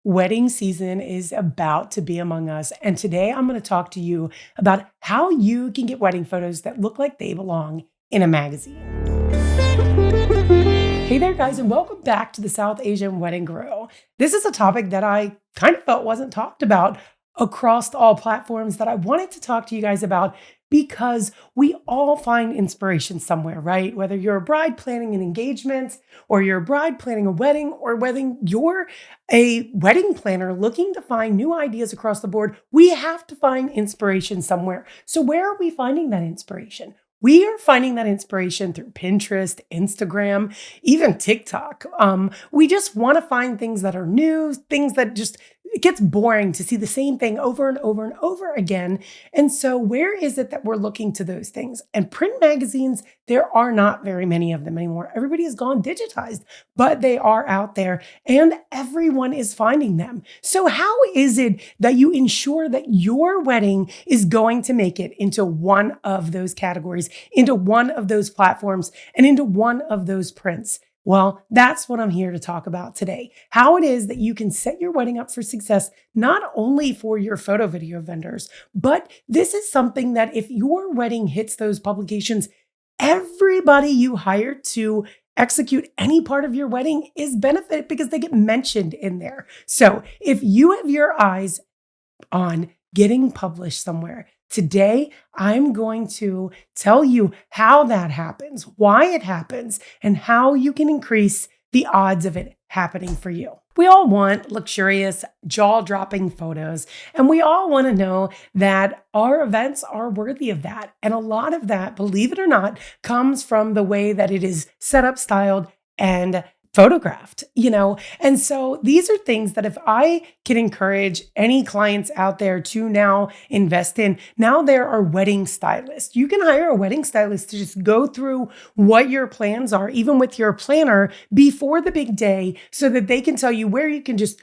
Wedding season is about to be among us. And today I'm going to talk to you about how you can get wedding photos that look like they belong in a magazine. Hey there, guys, and welcome back to the South Asian Wedding Grill. This is a topic that I kind of felt wasn't talked about across all platforms that I wanted to talk to you guys about because we all find inspiration somewhere, right? Whether you're a bride planning an engagement, or you're a bride planning a wedding, or whether you're a wedding planner looking to find new ideas across the board, we have to find inspiration somewhere. So where are we finding that inspiration? We are finding that inspiration through Pinterest, Instagram, even TikTok. We just want to find things that are new, things that just, it gets boring to see the same thing over and over and over again. And so where is it that we're looking to those things? And print magazines, there are not very many of them anymore. Everybody has gone digitized, but they are out there and everyone is finding them. So how is it that you ensure that your wedding is going to make it into one of those categories, into one of those platforms, and into one of those prints? Well, that's what I'm here to talk about today. How it is that you can set your wedding up for success, not only for your photo video vendors, but this is something that if your wedding hits those publications, everybody you hire to execute any part of your wedding is benefited because they get mentioned in there. So if you have your eyes on getting published somewhere, today, I'm going to tell you how that happens, why it happens, and how you can increase the odds of it happening for you. We all want luxurious, jaw-dropping photos, and we all want to know that our events are worthy of that. And a lot of that, believe it or not, comes from the way that it is set up, styled, and photographed, And so these are things that if I can encourage any clients out there to now invest in, now there are wedding stylists. You can hire a wedding stylist to just go through what your plans are, even with your planner before the big day, so that they can tell you where you can just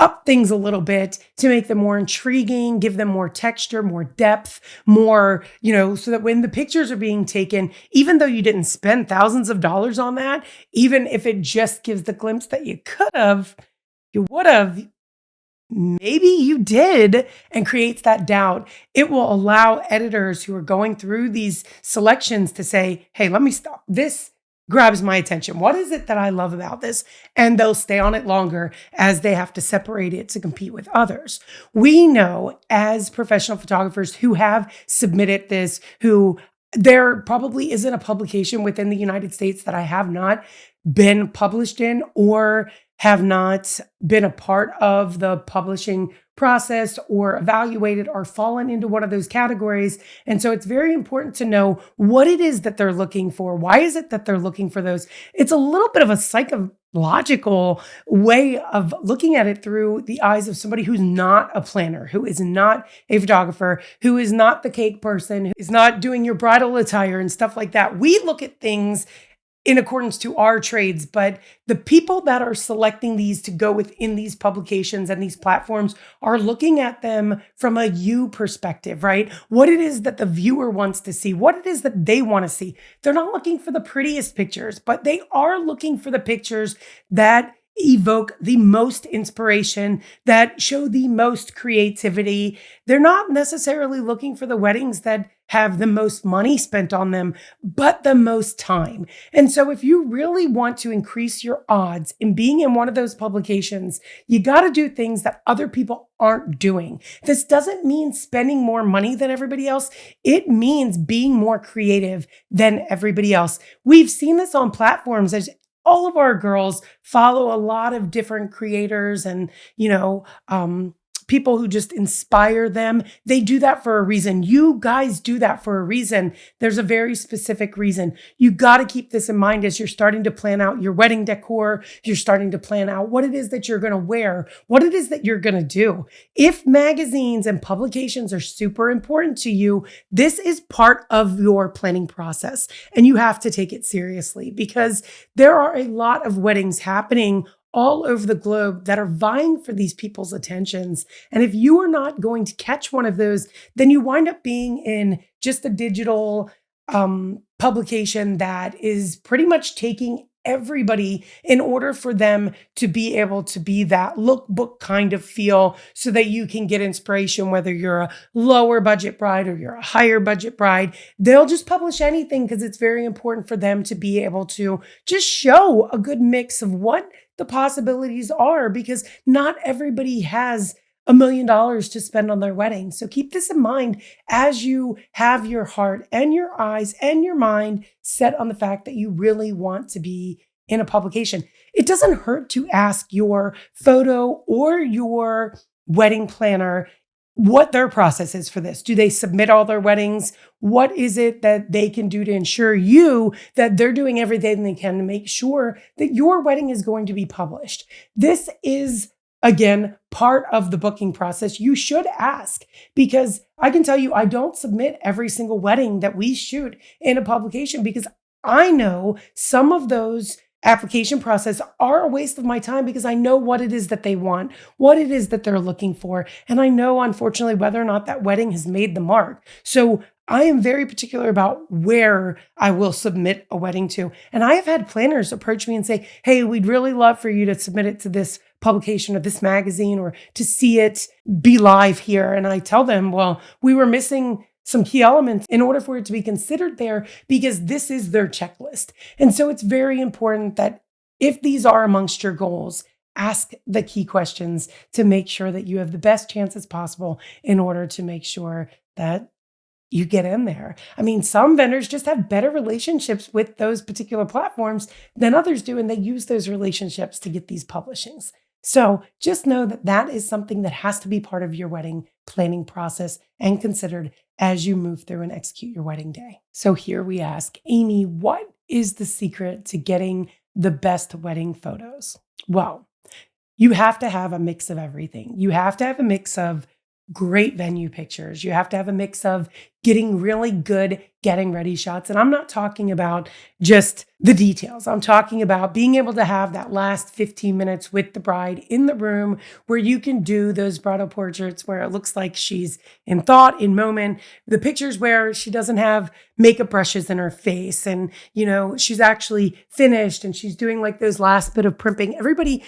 up things a little bit to make them more intriguing, give them more texture, more depth, more, so that when the pictures are being taken, even though you didn't spend thousands of dollars on that, even if it just gives the glimpse that you could have, you would have, maybe you did, and creates that doubt, it will allow editors who are going through these selections to say, hey, let me stop. This grabs my attention. What is it that I love about this? And they'll stay on it longer as they have to separate it to compete with others. We know as professional photographers who have submitted this, who there probably isn't a publication within the United States that I have not been published in or have not been a part of the publishing process or evaluated or fallen into one of those categories. And so it's very important to know what it is that they're looking for. Why is it that they're looking for those? It's a little bit of a psychological way of looking at it through the eyes of somebody who's not a planner, who is not a photographer, who is not the cake person, who is not doing your bridal attire and stuff like that. We look at things in accordance to our trades, but the people that are selecting these to go within these publications and these platforms are looking at them from a you perspective, right? What it is that the viewer wants to see, what it is that they want to see. They're not looking for the prettiest pictures, but they are looking for the pictures that evoke the most inspiration, that show the most creativity. They're not necessarily looking for the weddings that have the most money spent on them, but the most time. And so if you really want to increase your odds in being in one of those publications, you got to do things that other people aren't doing. This doesn't mean spending more money than everybody else. It means being more creative than everybody else. We've seen this on platforms as all of our girls follow a lot of different creators and, people who just inspire them. They do that for a reason. You guys do that for a reason. There's a very specific reason. You got to keep this in mind as you're starting to plan out your wedding decor. You're starting to plan out what it is that you're going to wear, what it is that you're going to do. If magazines and publications are super important to you, this is part of your planning process, and you have to take it seriously because there are a lot of weddings happening all over the globe that are vying for these people's attentions. And if you are not going to catch one of those, then you wind up being in just a digital publication that is pretty much taking everybody in order for them to be able to be that lookbook kind of feel so that you can get inspiration, whether you're a lower budget bride or you're a higher budget bride. They'll just publish anything because it's very important for them to be able to just show a good mix of what the possibilities are, because not everybody has $1 million to spend on their wedding. So keep this in mind as you have your heart and your eyes and your mind set on the fact that you really want to be in a publication. It doesn't hurt to ask your photo or your wedding planner what their process is for this. Do they submit all their weddings? What is it that they can do to ensure you that they're doing everything they can to make sure that your wedding is going to be published? This is, again, part of the booking process. You should ask, because I can tell you, I don't submit every single wedding that we shoot in a publication, because I know some of those application process are a waste of my time, because I know what it is that they want, what it is that they're looking for. And I know, unfortunately, whether or not that wedding has made the mark. So I am very particular about where I will submit a wedding to. And I have had planners approach me and say, hey, we'd really love for you to submit it to this publication or this magazine, or to see it be live here. And I tell them, well, we were missing some key elements in order for it to be considered there, because this is their checklist. And so it's very important that if these are amongst your goals, ask the key questions to make sure that you have the best chances possible in order to make sure that you get in there. I mean, some vendors just have better relationships with those particular platforms than others do, and they use those relationships to get these publishings. So just know that that is something that has to be part of your wedding planning process and considered as you move through and execute your wedding day. So here we ask, Amy, what is the secret to getting the best wedding photos? Well, you have to have a mix of everything. You have to have a mix of great venue pictures. You have to have a mix of getting really good getting ready shots. And I'm not talking about just the details. I'm talking about being able to have that last 15 minutes with the bride in the room where you can do those bridal portraits where it looks like she's in thought, in moment. The pictures where she doesn't have makeup brushes in her face and, she's actually finished and she's doing like those last bit of primping. Everybody,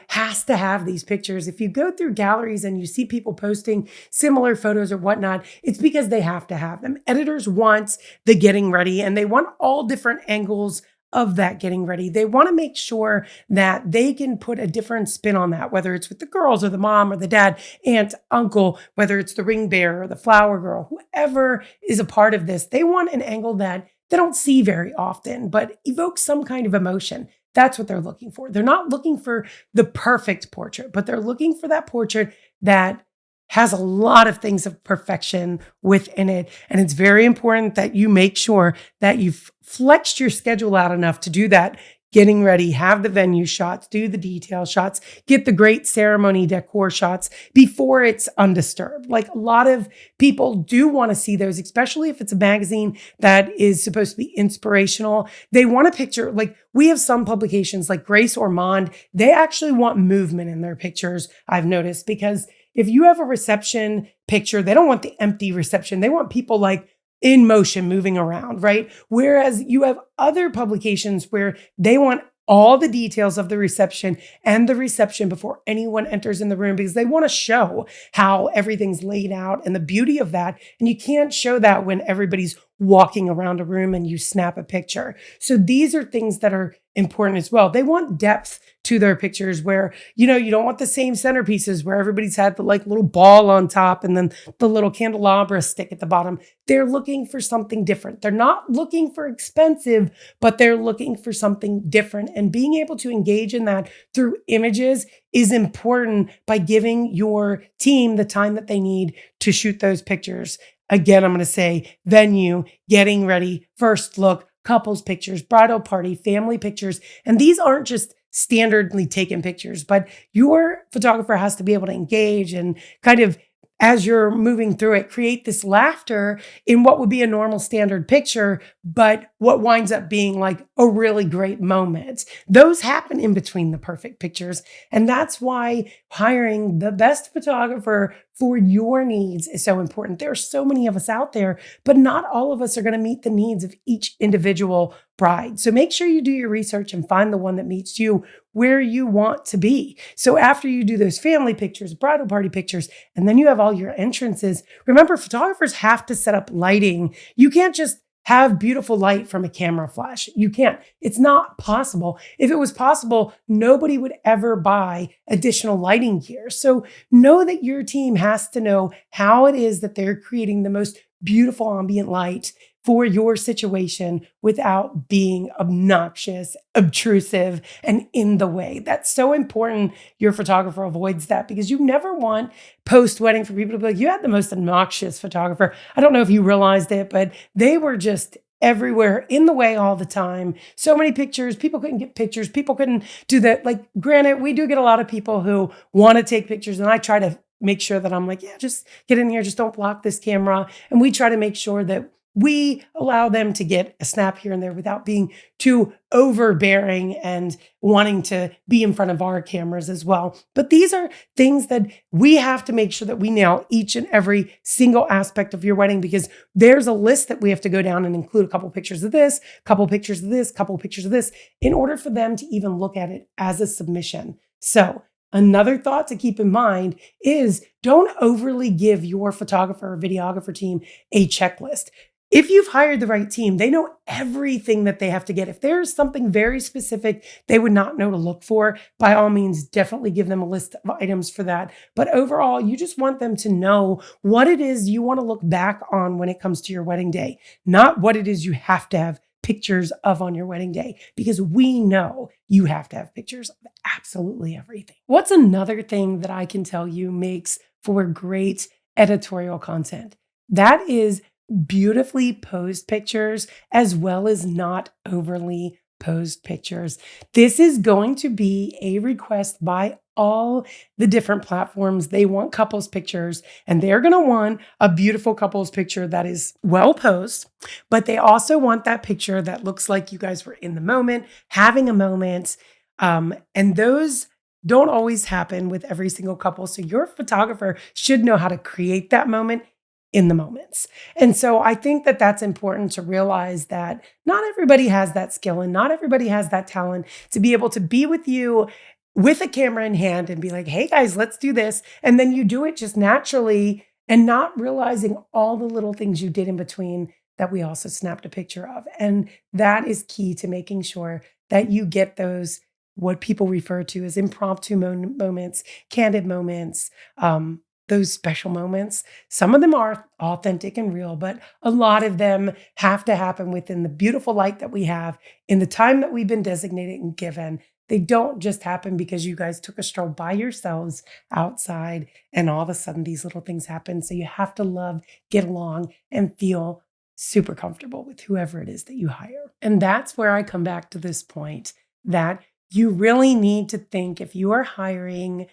has to have these pictures. If you go through galleries and you see people posting similar photos or whatnot, it's because they have to have them. Editors want the getting ready, and they want all different angles of that getting ready. They want to make sure that they can put a different spin on that, whether it's with the girls or the mom or the dad, aunt, uncle, whether it's the ring bearer or the flower girl, whoever is a part of this. They want an angle that they don't see very often, but evokes some kind of emotion. That's what they're looking for. They're not looking for the perfect portrait, but they're looking for that portrait that has a lot of things of perfection within it. And it's very important that you make sure that you've flexed your schedule out enough to do that getting ready, have the venue shots, do the detail shots, get the great ceremony decor shots before it's undisturbed. Like, a lot of people do want to see those, especially if it's a magazine that is supposed to be inspirational. They want a picture, like we have some publications like Grace Ormond, they actually want movement in their pictures, I've noticed, because if you have a reception picture, they don't want the empty reception. They want people like in motion, moving around, right? Whereas you have other publications where they want all the details of the reception and the reception before anyone enters in the room, because they want to show how everything's laid out and the beauty of that. And you can't show that when everybody's walking around a room and you snap a picture. So these are things that are important as well. They want depth to their pictures where, you don't want the same centerpieces where everybody's had the like little ball on top and then the little candelabra stick at the bottom. They're looking for something different. They're not looking for expensive, but they're looking for something different. And being able to engage in that through images is important by giving your team the time that they need to shoot those pictures. Again, I'm going to say venue, getting ready, first look, couples pictures, bridal party, family pictures. And these aren't just standardly taken pictures, but your photographer has to be able to engage and kind of as you're moving through it, create this laughter in what would be a normal standard picture, but what winds up being like a really great moment. Those happen in between the perfect pictures. And that's why hiring the best photographer for your needs is so important. There are so many of us out there, but not all of us are going to meet the needs of each individual bride. So make sure you do your research and find the one that meets you where you want to be. So after you do those family pictures, bridal party pictures, and then you have all your entrances, remember, photographers have to set up lighting. You can't just have beautiful light from a camera flash. You can't. It's not possible. If it was possible, nobody would ever buy additional lighting gear. So know that your team has to know how it is that they're creating the most beautiful ambient light for your situation without being obnoxious, obtrusive, and in the way. That's so important. Your photographer avoids that because you never want post-wedding for people to be like, you had the most obnoxious photographer. I don't know if you realized it, but they were just everywhere, in the way all the time. So many pictures. People couldn't get pictures. People couldn't do that. Like, granted, we do get a lot of people who want to take pictures, and I try to make sure that I'm like, yeah, just get in here. Just don't block this camera. And we try to make sure that we allow them to get a snap here and there without being too overbearing and wanting to be in front of our cameras as well. But these are things that we have to make sure that we nail each and every single aspect of your wedding, because there's a list that we have to go down and include a couple pictures of this, couple pictures of this, couple pictures of this, in order for them to even look at it as a submission. So another thought to keep in mind is don't overly give your photographer or videographer team a checklist. If you've hired the right team, they know everything that they have to get. If there's something very specific they would not know to look for, by all means, definitely give them a list of items for that. But overall, you just want them to know what it is you want to look back on when it comes to your wedding day, not what it is you have to have pictures of on your wedding day, because we know you have to have pictures of absolutely everything. What's another thing that I can tell you makes for great editorial content? That is beautifully posed pictures as well as not overly posed pictures. This is going to be a request by all the different platforms. They want couples pictures, and they're going to want a beautiful couples picture that is well posed, but they also want that picture that looks like you guys were in the moment, having a moment. And those don't always happen with every single couple. So your photographer should know how to create that moment in the moments. And so I think that that's important to realize that not everybody has that skill and not everybody has that talent to be able to be with you with a camera in hand and be like, hey guys, let's do this. And then you do it just naturally and not realizing all the little things you did in between that we also snapped a picture of. And that is key to making sure that you get those, what people refer to as impromptu moments, candid moments, those special moments. Some of them are authentic and real, but a lot of them have to happen within the beautiful light that we have in the time that we've been designated and given. They don't just happen because you guys took a stroll by yourselves outside and all of a sudden these little things happen. So you have to love, get along, and feel super comfortable with whoever it is that you hire. And that's where I come back to this point that you really need to think, if you are hiring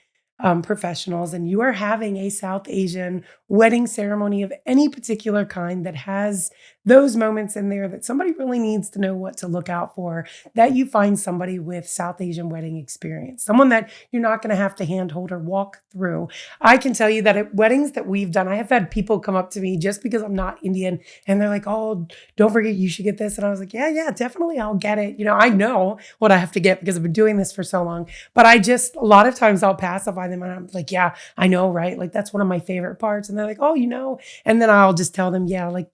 professionals and you are having a South Asian wedding ceremony of any particular kind that has those moments in there that somebody really needs to know what to look out for, that you find somebody with South Asian wedding experience, someone that you're not going to have to handhold or walk through. I can tell you that at weddings that we've done, I have had people come up to me just because I'm not Indian and they're like, oh, don't forget, you should get this. And I was like, yeah, definitely, I'll get it. You know, I know what I have to get because I've been doing this for so long, but a lot of times I'll pacify them and I'm like, yeah, I know, right? Like, that's one of my favorite parts. And they're like, oh, and then I'll just tell them, yeah, like,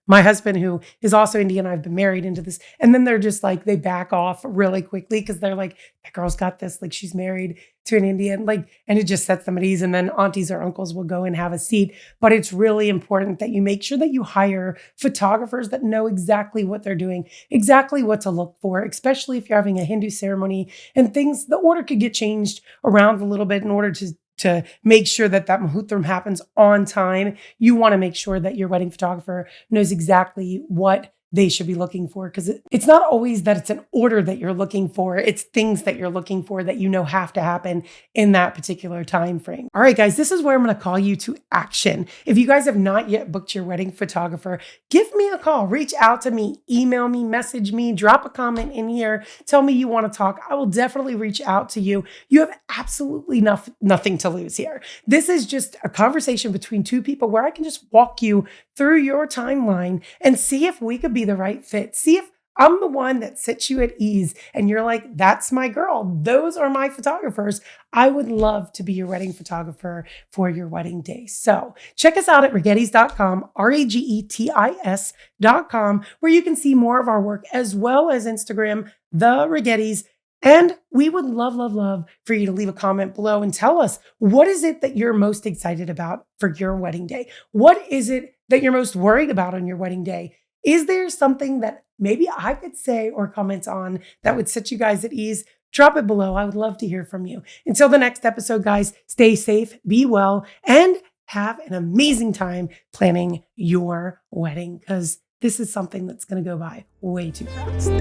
my husband, who is also Indian, I've been married into this. And then they're just like, they back off really quickly because they're like, that girl's got this. Like, she's married to an Indian, like, and it just sets them at ease. And then aunties or uncles will go and have a seat. But it's really important that you make sure that you hire photographers that know exactly what they're doing, exactly what to look for, especially if you're having a Hindu ceremony and things, the order could get changed around a little bit in order to make sure that muhurtam happens on time. You want to make sure that your wedding photographer knows exactly what they should be looking for. Because it's not always that it's an order that you're looking for. It's things that you're looking for that you know have to happen in that particular time frame. All right, guys, this is where I'm going to call you to action. If you guys have not yet booked your wedding photographer, give me a call. Reach out to me, email me, message me, drop a comment in here. Tell me you want to talk. I will definitely reach out to you. You have absolutely nothing to lose here. This is just a conversation between two people where I can just walk you through your timeline and see if we could be the right fit. See if I'm the one that sets you at ease and you're like, that's my girl. Those are my photographers. I would love to be your wedding photographer for your wedding day. So check us out at Rigettis.com, RAGETIS.com, where you can see more of our work as well as Instagram, The Rigettis. And we would love for you to leave a comment below and tell us, what is it that you're most excited about for your wedding day? What is it that you're most worried about on your wedding day? Is there something that maybe I could say or comment on that would set you guys at ease? Drop it below. I would love to hear from you. Until the next episode, guys, stay safe, be well, and have an amazing time planning your wedding, because this is something that's going to go by way too fast.